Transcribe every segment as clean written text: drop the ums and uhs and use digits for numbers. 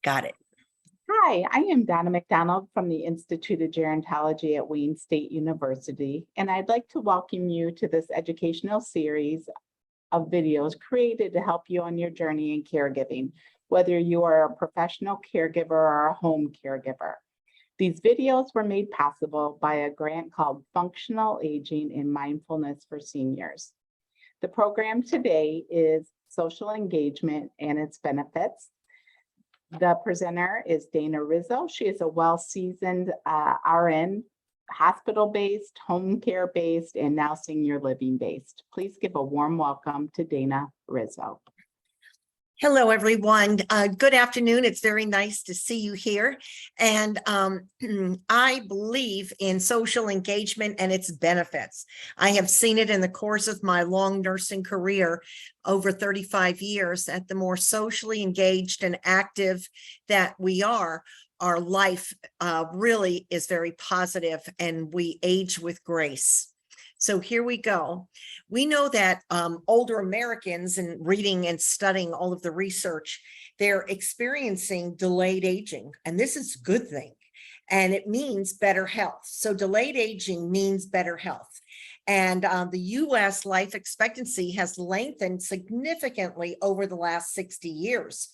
Got it. Hi, I am Donna McDonald from the Institute of Gerontology at Wayne State University, and I'd like to welcome you to this educational series of videos created to help you on your journey in caregiving, whether you are a professional caregiver or a home caregiver. These videos were made possible by a grant called Functional Aging and Mindfulness for Seniors. The program today is Social Engagement and its Benefits. The presenter is Dana Rizzo. She is a well-seasoned RN, hospital-based, home care-based, and now senior living-based. Please give a warm welcome to Dana Rizzo. Hello, everyone. Good afternoon. It's very nice to see you here. And I believe in social engagement and its benefits. I have seen it in the course of my long nursing career over 35 years that the more socially engaged and active that we are, our life really is very positive and we age with grace. So here we go. We know that older Americans, and reading and studying all of the research, they're experiencing delayed aging, and this is a good thing. And it means better health. So delayed aging means better health. And the US life expectancy has lengthened significantly over the last 60 years.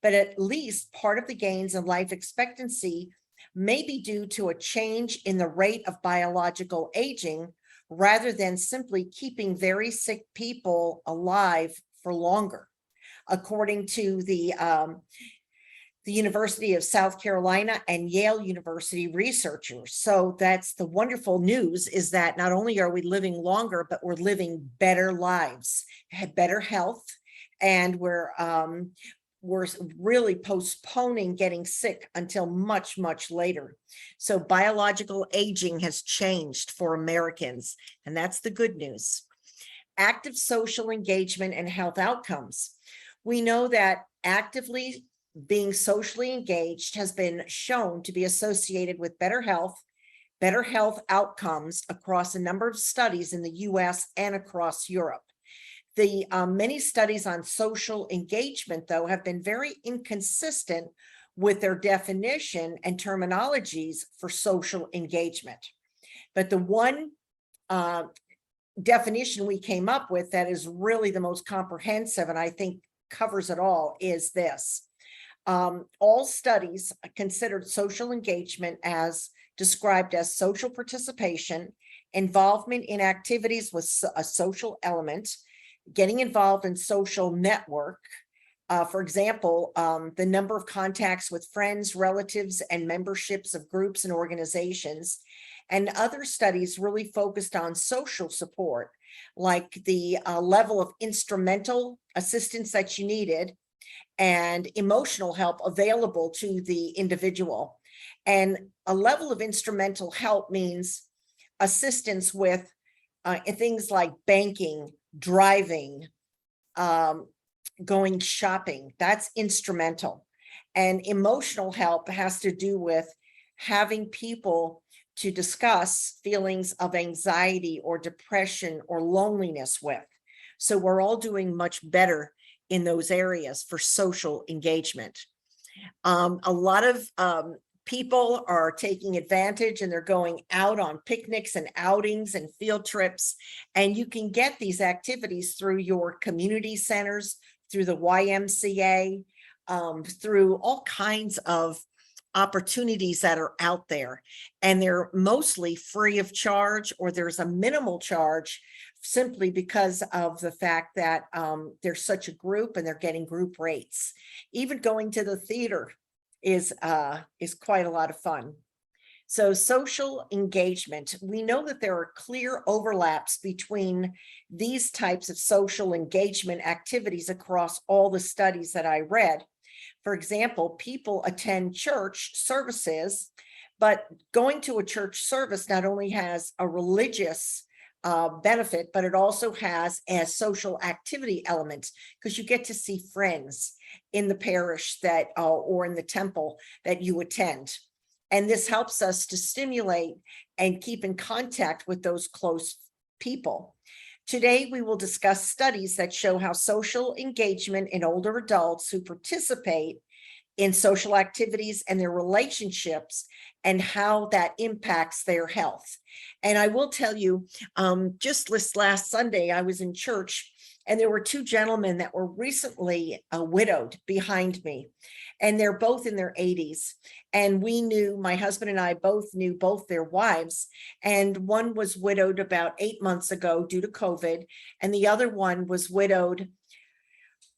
But at least part of the gains in life expectancy may be due to a change in the rate of biological aging, rather than simply keeping very sick people alive for longer. According to the University of South Carolina and Yale University researchers. So that's the wonderful news, is that not only are we living longer, but we're living better lives, have better health, and we're really postponing getting sick until much, much later. So biological aging has changed for Americans, and that's the good news. Active social engagement and health outcomes. We know that actively being socially engaged has been shown to be associated with better health outcomes across a number of studies in the US and across Europe. The many studies on social engagement, though, have been very inconsistent with their definition and terminologies for social engagement. But the one definition we came up with that is really the most comprehensive and I think covers it all is this. All studies considered social engagement as described as social participation, involvement in activities with a social element, getting involved in social network. For example, the number of contacts with friends, relatives, and memberships of groups and organizations. And other studies really focused on social support, like the level of instrumental assistance that you needed and emotional help available to the individual. And a level of instrumental help means assistance with things like banking, driving, going shopping. That's instrumental. And emotional help has to do with having people to discuss feelings of anxiety or depression or loneliness with. So we're all doing much better in those areas for social engagement. A lot of people are taking advantage and they're going out on picnics and outings and field trips. And you can get these activities through your community centers, through the YMCA, through all kinds of opportunities that are out there. And they're mostly free of charge, or there's a minimal charge simply because of the fact that there's such a group and they're getting group rates. Even going to the theater is quite a lot of fun. So social engagement, we know that there are clear overlaps between these types of social engagement activities across all the studies that I read. For example, people attend church services, but going to a church service not only has a religious benefit, but it also has a social activity element, because you get to see friends in the parish that or in the temple that you attend. And this helps us to stimulate and keep in contact with those close people. Today, we will discuss studies that show how social engagement in older adults who participate in social activities and their relationships and how that impacts their health. And I will tell you, just this last Sunday, I was in church and there were two gentlemen that were recently widowed behind me, and they're both in their 80s. And we knew, my husband and I both knew both their wives, and one was widowed about 8 months ago due to COVID, and the other one was widowed,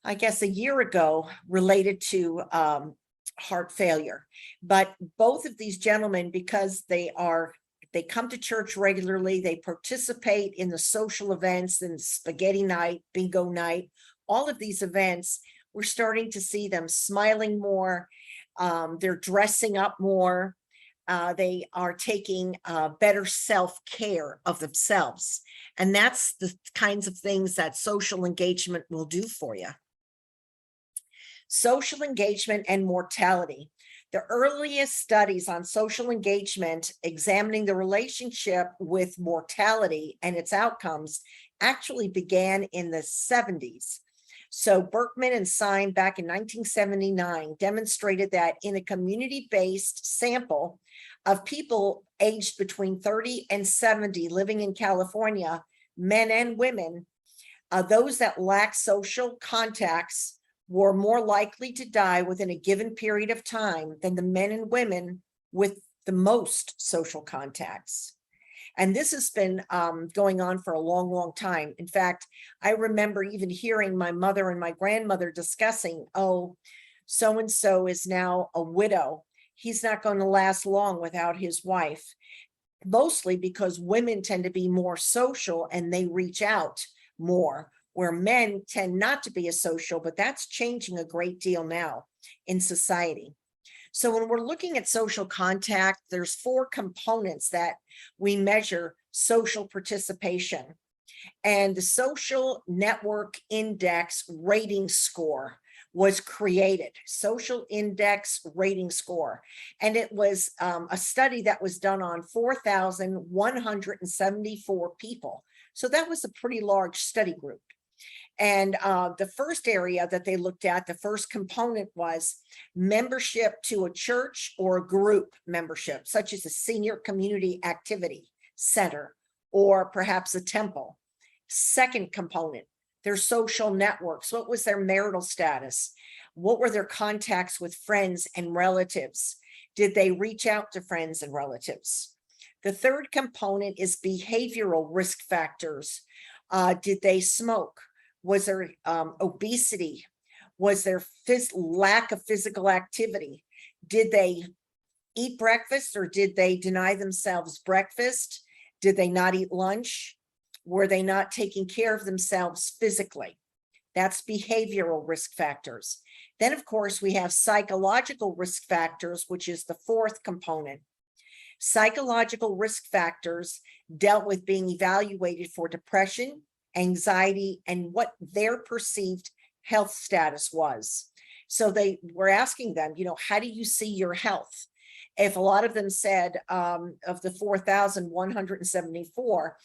I guess, a year ago related to heart failure. But both of these gentlemen, because they come to church regularly, they participate in the social events and spaghetti night, bingo night, all of these events, we're starting to see them smiling more. They're dressing up more. They are taking better self-care of themselves. And that's the kinds of things that social engagement will do for you. Social engagement and mortality. The earliest studies on social engagement examining the relationship with mortality and its outcomes actually began in the 70s. So Berkman and Syme back in 1979 demonstrated that in a community-based sample of people aged between 30 and 70 living in California, men and women, those that lack social contacts were more likely to die within a given period of time than the men and women with the most social contacts. And this has been going on for a long, long time. In fact, I remember even hearing my mother and my grandmother discussing, oh, so-and-so is now a widow. He's not going to last long without his wife, mostly because women tend to be more social and they reach out more, where men tend not to be as social, but that's changing a great deal now in society. So when we're looking at social contact, there's 4 components that we measure social participation. And the Social Network Index Rating Score was created, Social Index Rating Score. And it was a study that was done on 4,174 people. So that was a pretty large study group. And the first area that they looked at, the first component was membership to a church or a group membership, such as a senior community activity center or perhaps a temple. Second component, their social networks. What was their marital status? What were their contacts with friends and relatives? Did they reach out to friends and relatives? The third component is behavioral risk factors. Did they smoke? Was there obesity? Was there lack of physical activity? Did they eat breakfast or did they deny themselves breakfast? Did they not eat lunch? Were they not taking care of themselves physically? That's behavioral risk factors. Then, of course, we have psychological risk factors, which is the fourth component. Psychological risk factors dealt with being evaluated for depression, anxiety, and what their perceived health status was. So they were asking them, how do you see your health? If a lot of them said, of the 4,174,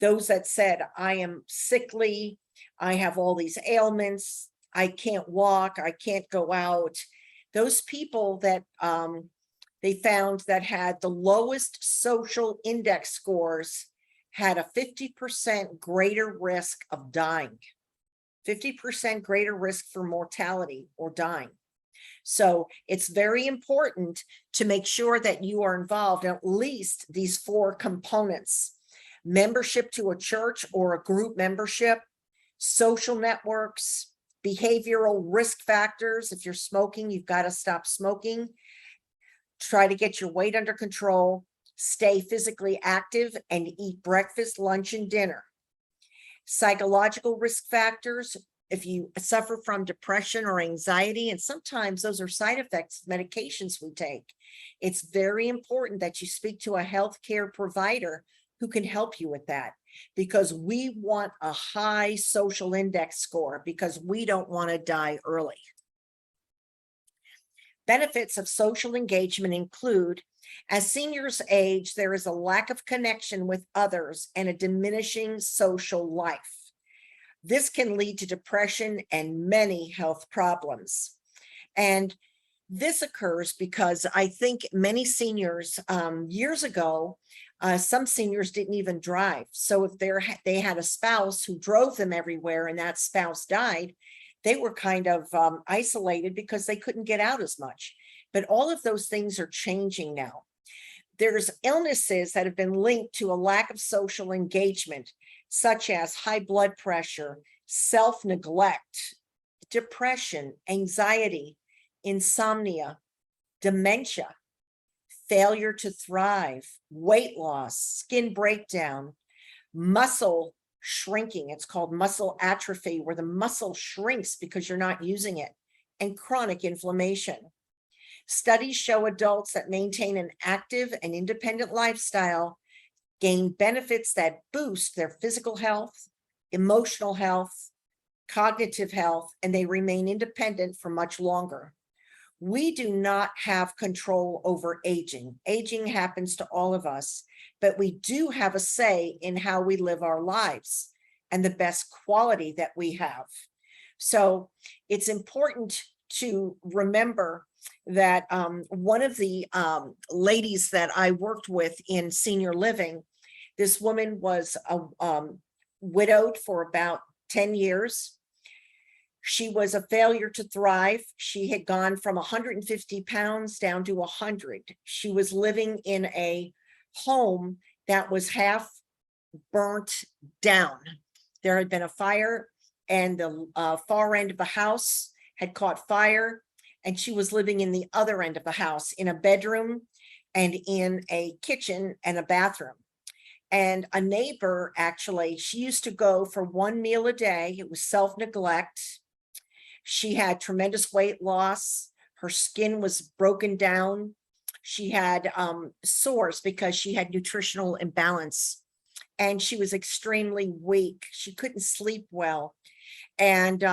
those that said, I am sickly, I have all these ailments, I can't walk, I can't go out. Those people that they found that had the lowest social index scores had a 50% greater risk of dying, 50% greater risk for mortality or dying. So it's very important to make sure that you are involved in at least these 4 components: membership to a church or a group membership, social networks, behavioral risk factors. If you're smoking, you've got to stop smoking. Try to get your weight under control, stay physically active, and eat breakfast, lunch, and dinner. Psychological risk factors, if you suffer from depression or anxiety, and sometimes those are side effects of medications we take, it's very important that you speak to a healthcare provider who can help you with that, because we want a high social index score because we don't want to die early. Benefits of social engagement include, as seniors age, there is a lack of connection with others and a diminishing social life. This can lead to depression and many health problems. And This occurs because I think many seniors, years ago, some seniors didn't even drive. So if they had a spouse who drove them everywhere and that spouse died, they were kind of isolated because they couldn't get out as much. But all of those things are changing now. There's illnesses that have been linked to a lack of social engagement, such as high blood pressure, self-neglect, depression, anxiety, insomnia, dementia, failure to thrive, weight loss, skin breakdown, muscle shrinking. It's called muscle atrophy, where the muscle shrinks because you're not using it, and chronic inflammation. Studies show adults that maintain an active and independent lifestyle gain benefits that boost their physical health, emotional health, cognitive health, and they remain independent for much longer. We do not have control over aging. Aging happens to all of us, but we do have a say in how we live our lives and the best quality that we have. So it's important to remember that one of the ladies that I worked with in senior living, this woman was widowed for about 10 years. She was a failure to thrive. She had gone from 150 pounds down to 100. She was living in a home that was half burnt down. There had been a fire and the far end of the house had caught fire, and she was living in the other end of the house in a bedroom and in a kitchen and a bathroom. And a neighbor, actually, she used to go for one meal a day. It was self-neglect. She had tremendous weight loss. Her skin was broken down. She had sores because she had nutritional imbalance. And she was extremely weak. She couldn't sleep well. And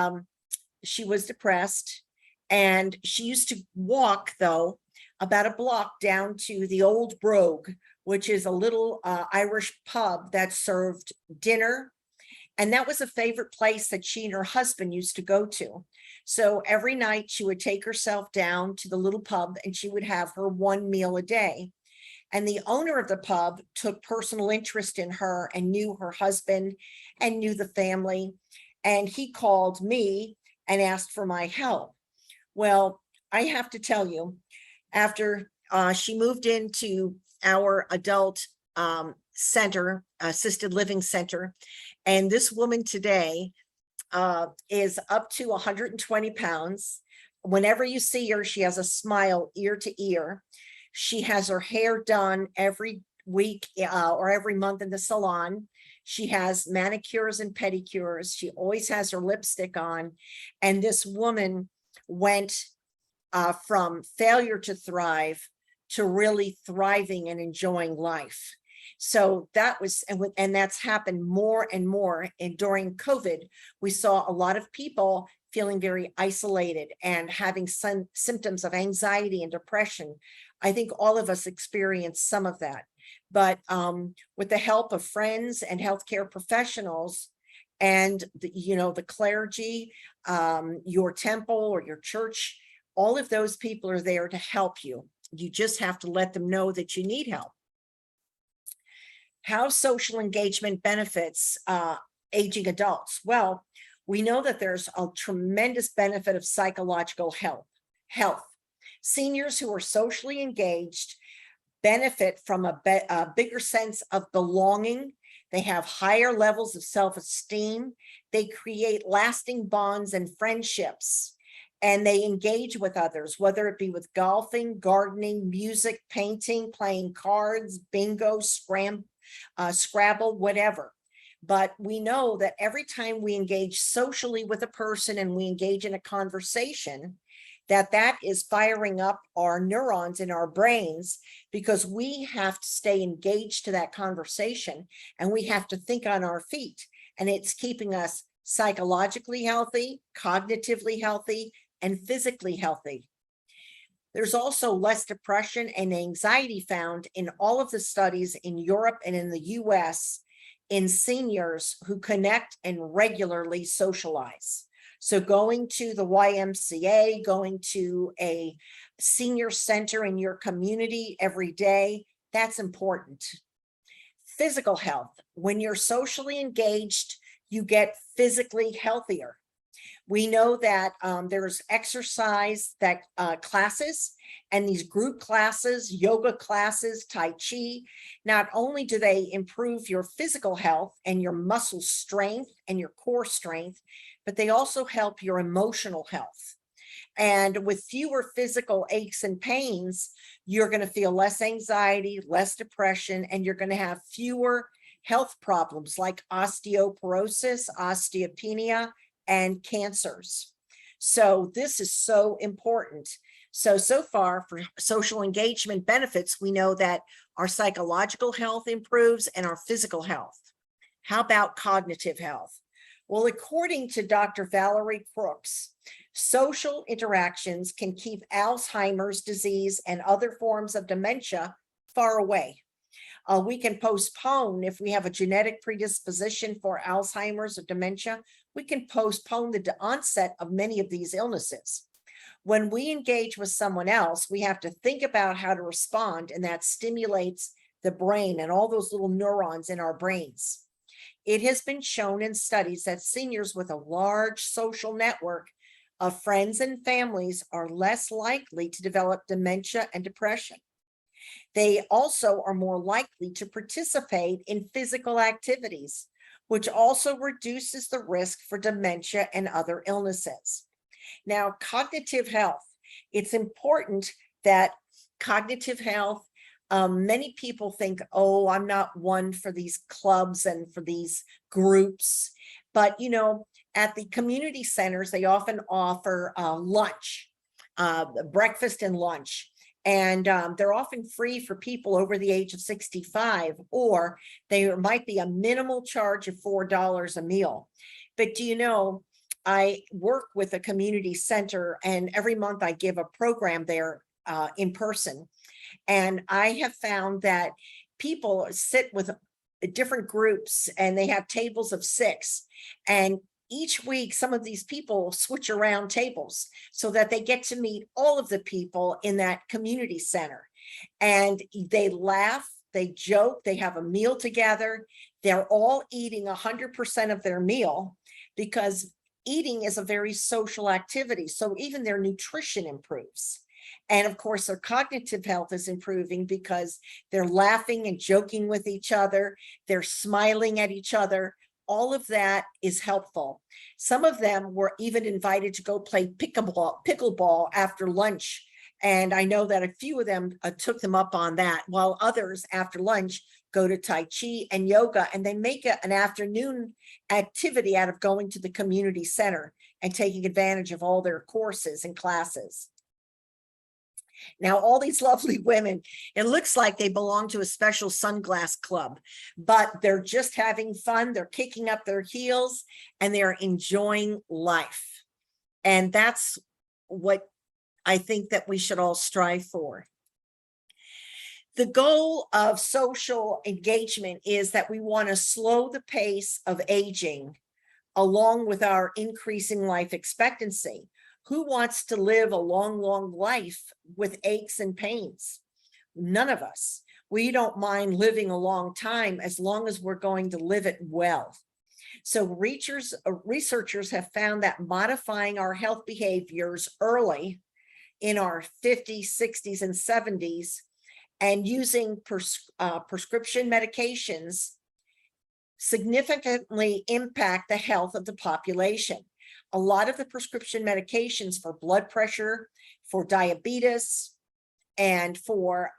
she was depressed. And she used to walk, though, about a block down to the Old Brogue, which is a little Irish pub that served dinner. And that was a favorite place that she and her husband used to go to. So every night she would take herself down to the little pub and she would have her one meal a day. And the owner of the pub took personal interest in her and knew her husband and knew the family. And he called me and asked for my help. Well, I have to tell you, after she moved into our adult center, assisted living center, and this woman today is up to 120 pounds. Whenever you see her, she has a smile ear to ear. She has her hair done every week or every month in the salon. She has manicures and pedicures. She always has her lipstick on. And this woman went from failure to thrive to really thriving and enjoying life. So that was, and that's happened more and more. And during COVID, we saw a lot of people feeling very isolated and having some symptoms of anxiety and depression. I think all of us experienced some of that, but with the help of friends and healthcare professionals and the clergy, your temple or your church, all of those people are there to help you. You just have to let them know that you need help. How social engagement benefits aging adults? Well, we know that there's a tremendous benefit of psychological health. Seniors who are socially engaged benefit from a bigger sense of belonging. They have higher levels of self-esteem. They create lasting bonds and friendships. And they engage with others, whether it be with golfing, gardening, music, painting, playing cards, bingo, Scrabble, whatever. But we know that every time we engage socially with a person and we engage in a conversation, that is firing up our neurons in our brains, because we have to stay engaged to that conversation and we have to think on our feet. And it's keeping us psychologically healthy, cognitively healthy, and physically healthy. There's also less depression and anxiety found in all of the studies in Europe and in the US in seniors who connect and regularly socialize. So going to the YMCA, going to a senior center in your community every day, that's important. Physical health. When you're socially engaged, you get physically healthier. We know that there's exercise that classes, and these group classes, yoga classes, Tai Chi, not only do they improve your physical health and your muscle strength and your core strength, but they also help your emotional health. And with fewer physical aches and pains, you're going to feel less anxiety, less depression, and you're going to have fewer health problems like osteoporosis, osteopenia, and cancers. So this is so important. So far for social engagement benefits, we know that our psychological health improves and our physical health. How about cognitive health? Well, according to Dr. Valerie Crooks, social interactions can keep Alzheimer's disease and other forms of dementia far away. We can postpone, if we have a genetic predisposition for Alzheimer's or dementia, we can postpone the onset of many of these illnesses. When we engage with someone else, we have to think about how to respond, and that stimulates the brain and all those little neurons in our brains. It has been shown in studies that seniors with a large social network of friends and families are less likely to develop dementia and depression. They also are more likely to participate in physical activities, which also reduces the risk for dementia and other illnesses. Now, cognitive health. It's important that cognitive health, many people think, oh, I'm not one for these clubs and for these groups. But, you know, at the community centers, they often offer lunch, breakfast and lunch. And they're often free for people over the age of 65, or there might be a minimal charge of $4 a meal. But do you know, I work with a community center, and every month I give a program there in person. And I have found that people sit with different groups and they have tables of 6. And each week, some of these people switch around tables so that they get to meet all of the people in that community center. And they laugh, they joke, they have a meal together. They're all eating 100% of their meal, because eating is a very social activity. So even their nutrition improves. And of course, their cognitive health is improving because they're laughing and joking with each other. They're smiling at each other. All of that is helpful. Some of them were even invited to go play pickleball after lunch. And I know that a few of them took them up on that, while others after lunch go to Tai Chi and yoga, and they make an afternoon activity out of going to the community center and taking advantage of all their courses and classes. Now, all these lovely women, it looks like they belong to a special sunglass club, but they're just having fun. They're kicking up their heels and they're enjoying life. And that's what I think that we should all strive for. The goal of social engagement is that we want to slow the pace of aging along with our increasing life expectancy. Who wants to live a long, long life with aches and pains? None of us. We don't mind living a long time as long as we're going to live it well. So researchers have found that modifying our health behaviors early in our 50s, 60s, and 70s, and using prescription medications significantly impact the health of the population. A lot of the prescription medications for blood pressure, for diabetes, and for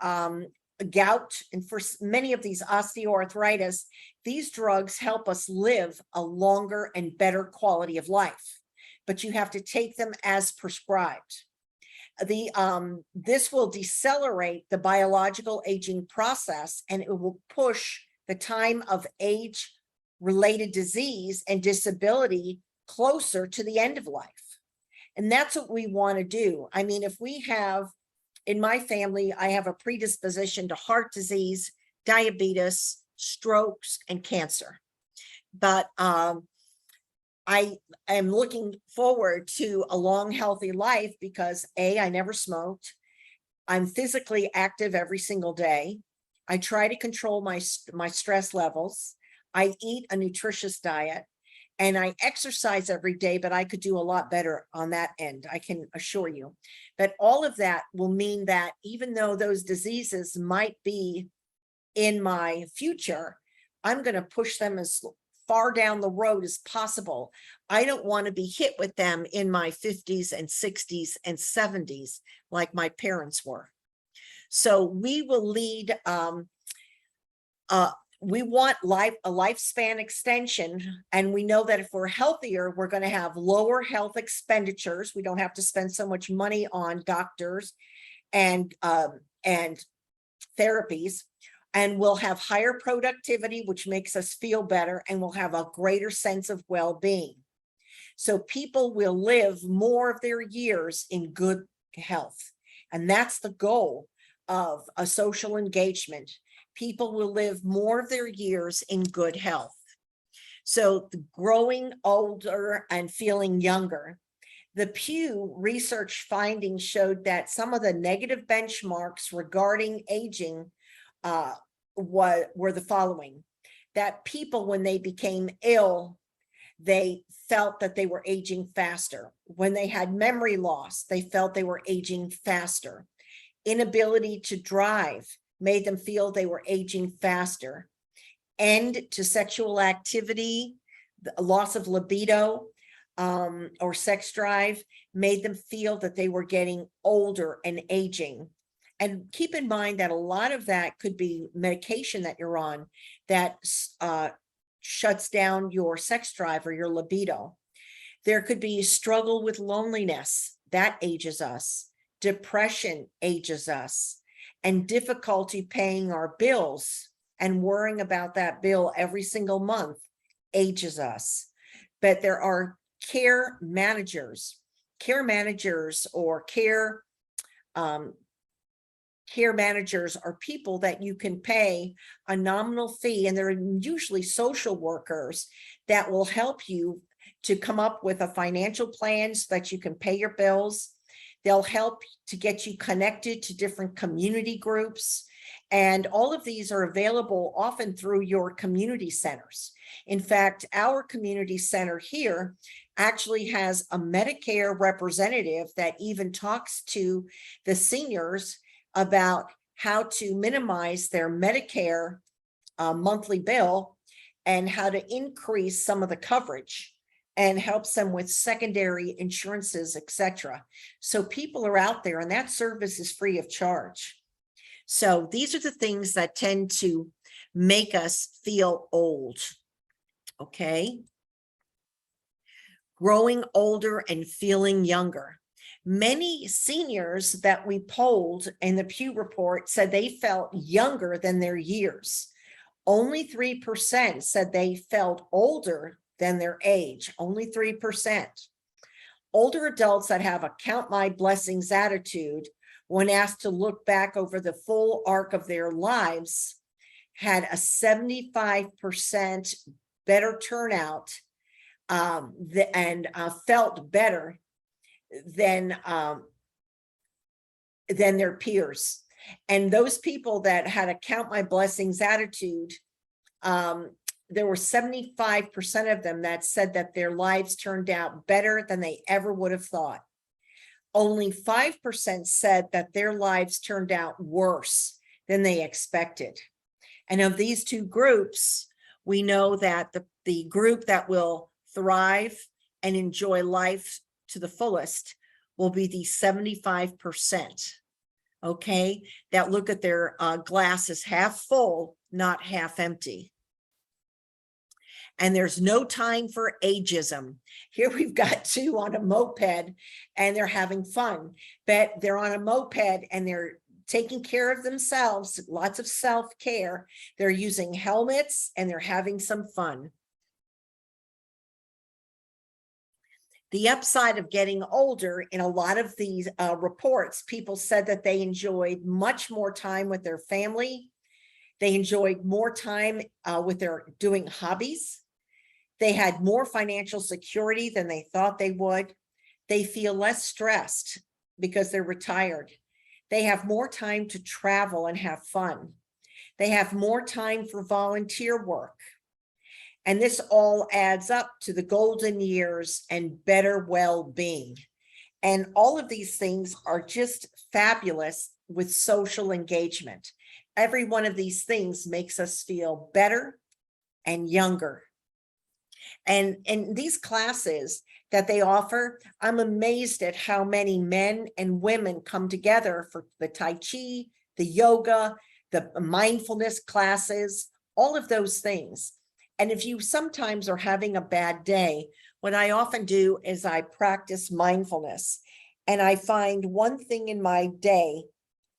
gout, and for many of these osteoarthritis, these drugs help us live a longer and better quality of life. But you have to take them as prescribed. This will decelerate the biological aging process, and it will push the time of age-related disease and disability closer to the end of life. And that's what we want to do. I mean, if we have, in my family, I have a predisposition to heart disease, diabetes, strokes, and cancer. But I am looking forward to a long, healthy life because I never smoked. I'm physically active every single day. I try to control my stress levels. I eat a nutritious diet and I exercise every day, but I could do a lot better on that end, I can assure you. But all of that will mean that even though those diseases might be in my future, I'm going to push them as far down the road as possible. I don't want to be hit with them in my 50s and 60s and 70s like my parents were. So we will lead, we want a lifespan extension, and we know that if we're healthier, we're going to have lower health expenditures. We don't have to spend so much money on doctors and therapies, and we'll have higher productivity, which makes us feel better, and we'll have a greater sense of well-being. So people will live more of their years in good health, and that's the goal of a social engagement. People will live more of their years in good health. So the growing older and feeling younger. The Pew research findings showed that some of the negative benchmarks regarding aging were the following: that people, when they became ill, they felt that they were aging faster. When they had memory loss, they felt they were aging faster. Inability to drive made them feel they were aging faster. End to sexual activity, the loss of libido or sex drive made them feel that they were getting older and aging. And keep in mind that a lot of that could be medication that you're on that shuts down your sex drive or your libido. There could be struggle with loneliness, that ages us. Depression ages us, and difficulty paying our bills and worrying about that bill every single month ages us. But there are care managers or care managers are people that you can pay a nominal fee, and they're usually social workers that will help you to come up with a financial plan so that you can pay your bills. They'll help to get you connected to different community groups. And all of these are available often through your community centers. In fact, our community center here actually has a Medicare representative that even talks to the seniors about how to minimize their Medicare monthly bill and how to increase some of the coverage, and helps them with secondary insurances, etc. So people are out there, and that service is free of charge. So these are the things that tend to make us feel old. Okay. Growing older and feeling younger. Many seniors that we polled in the Pew report said they felt younger than their years. Only 3% said they felt older than their age, only 3%. Older adults that have a count my blessings attitude, when asked to look back over the full arc of their lives, had a 75% better turnout and felt better than their peers. And those people that had a count my blessings attitude, there were 75% of them that said that their lives turned out better than they ever would have thought. Only 5% said that their lives turned out worse than they expected. And of these two groups, we know that the group that will thrive and enjoy life to the fullest will be the 75%, okay, that look at their glass as half full, not half empty. And there's no time for ageism. Here we've got two on a moped and they're having fun, but they're on a moped and they're taking care of themselves, lots of self-care. They're using helmets and they're having some fun. The upside of getting older, in a lot of these reports, people said that they enjoyed much more time with their family. They enjoyed more time with their doing hobbies. They had more financial security than they thought they would. They feel less stressed because they're retired. They have more time to travel and have fun. They have more time for volunteer work. And this all adds up to the golden years and better well-being. And all of these things are just fabulous with social engagement. Every one of these things makes us feel better and younger. And in these classes that they offer, I'm amazed at how many men and women come together for the Tai Chi, the yoga, the mindfulness classes, all of those things. And if you sometimes are having a bad day, what I often do is I practice mindfulness, and I find one thing in my day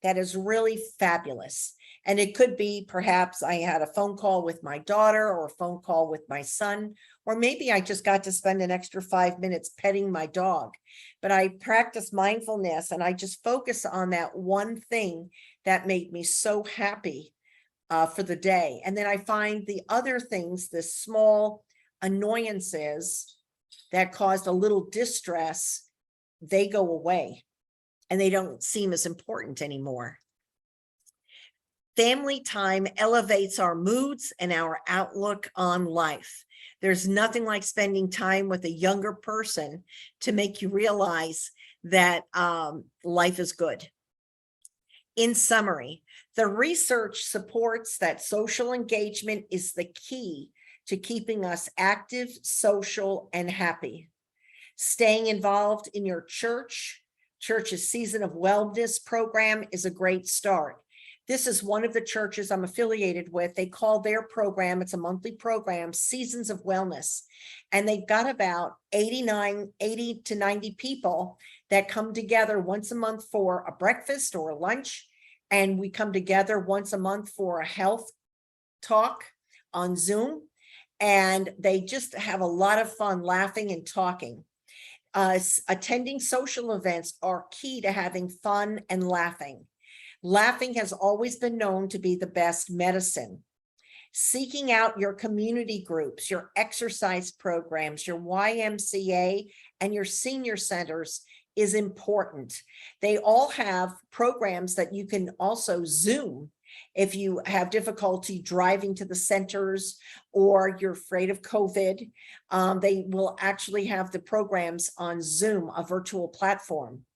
that is really fabulous. And it could be perhaps I had a phone call with my daughter or a phone call with my son, or maybe I just got to spend an extra 5 minutes petting my dog. But I practice mindfulness and I just focus on that one thing that made me so happy for the day. And then I find the other things, the small annoyances that caused a little distress, they go away and they don't seem as important anymore. Family time elevates our moods and our outlook on life. There's nothing like spending time with a younger person to make you realize that life is good. In summary, the research supports that social engagement is the key to keeping us active, social, and happy. Staying involved in your church's Season of Wellness program is a great start. This is one of the churches I'm affiliated with. They call their program, it's a monthly program, Seasons of Wellness. And they've got about 80 to 90 people that come together once a month for a breakfast or a lunch. And we come together once a month for a health talk on Zoom. And they just have a lot of fun laughing and talking. Attending social events are key to having fun and laughing. Laughing has always been known to be the best medicine. Seeking out your community groups, your exercise programs, your YMCA, and your senior centers is important. They all have programs that you can also Zoom if you have difficulty driving to the centers or you're afraid of COVID. They will actually have the programs on Zoom, a virtual platform.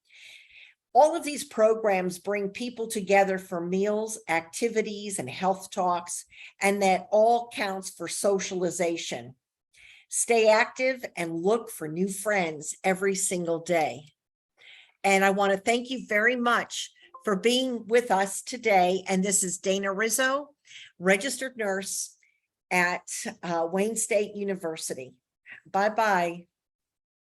All of these programs bring people together for meals, activities, and health talks, and that all counts for socialization. Stay active and look for new friends every single day. And I want to thank you very much for being with us today. And this is Dana Rizzo, registered nurse at Wayne State University. Bye-bye.